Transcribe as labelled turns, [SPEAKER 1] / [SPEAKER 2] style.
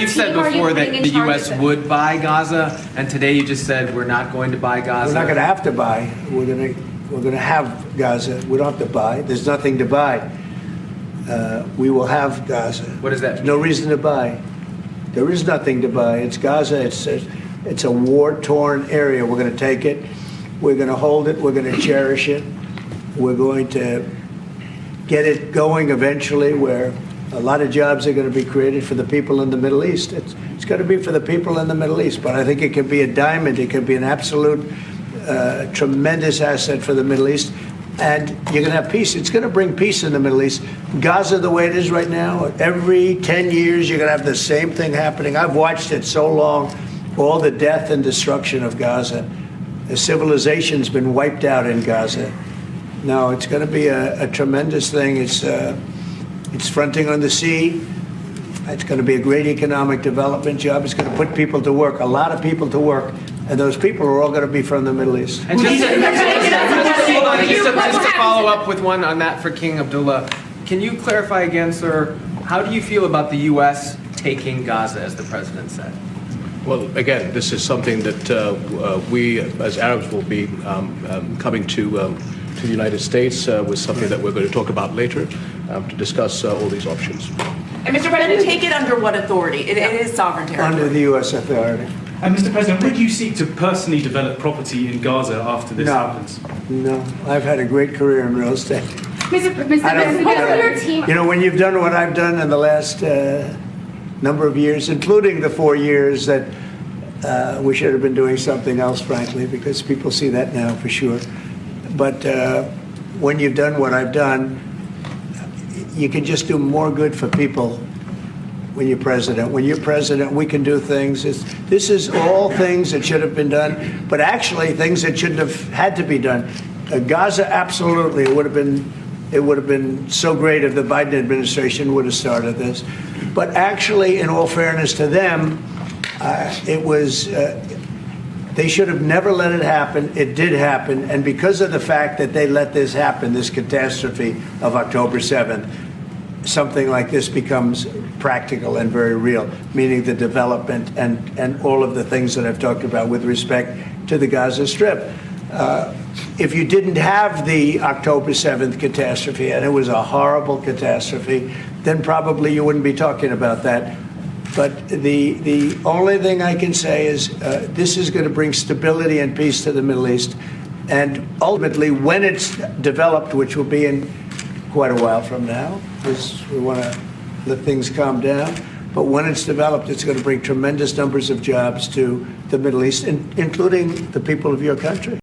[SPEAKER 1] you've said before that the U.S. would buy Gaza, and today you just said we're not going to buy Gaza.
[SPEAKER 2] We're not going to have to buy. We're going to have Gaza. We don't have to buy. There's nothing to buy. We will have Gaza.
[SPEAKER 1] What does that mean?
[SPEAKER 2] No reason to buy. There is nothing to buy. It's Gaza. It's a war-torn area. We're going to take it. We're going to hold it. We're going to cherish it. We're going to get it going eventually, where a lot of jobs are going to be created for the people in the Middle East. It's going to be for the people in the Middle East, but I think it can be a diamond. It can be an absolute tremendous asset for the Middle East. And you're going to have peace. It's going to bring peace in the Middle East. Gaza, the way it is right now, every 10 years, you're going to have the same thing happening. I've watched it so long, all the death and destruction of Gaza. The civilization's been wiped out in Gaza. No, it's going to be a tremendous thing. It's fronting on the sea. It's going to be a great economic development job. It's going to put people to work, a lot of people to work. And those people are all going to be from the Middle East.
[SPEAKER 1] And just to follow up with one on that for King Abdullah, can you clarify again, sir, how do you feel about the U.S. taking Gaza, as the president said?
[SPEAKER 3] Well, again, this is something that we, as Arabs, will be coming to the United States with something that we're going to talk about later to discuss all these options.
[SPEAKER 4] And Mr. President, take it under what authority? It is sovereign territory.
[SPEAKER 2] Under the U.S. authority.
[SPEAKER 5] And Mr. President, would you seek to personally develop property in Gaza after this happens?
[SPEAKER 2] No. I've had a great career in real estate.
[SPEAKER 6] Mr. President, what will your team...
[SPEAKER 2] You know, when you've done what I've done in the last number of years, including the 4 years that we should have been doing something else, frankly, because people see that now for sure. But when you've done what I've done, you can just do more good for people when you're president. When you're president, we can do things. This is all things that should have been done, but actually things that shouldn't have had to be done. Gaza, absolutely, it would have been so great if the Biden administration would have started this. But actually, in all fairness to them, they should have never let it happen. It did happen, and because of the fact that they let this happen, this catastrophe of October 7th, something like this becomes practical and very real, meaning the development and all of the things that I've talked about with respect to the Gaza Strip. If you didn't have the October 7th catastrophe, and it was a horrible catastrophe, then probably you wouldn't be talking about that. But the only thing I can say is this is going to bring stability and peace to the Middle East. And ultimately, when it's developed, which will be in quite a while from now, because we want to let things calm down. But when it's developed, it's going to bring tremendous numbers of jobs to the Middle East, including the people of your country.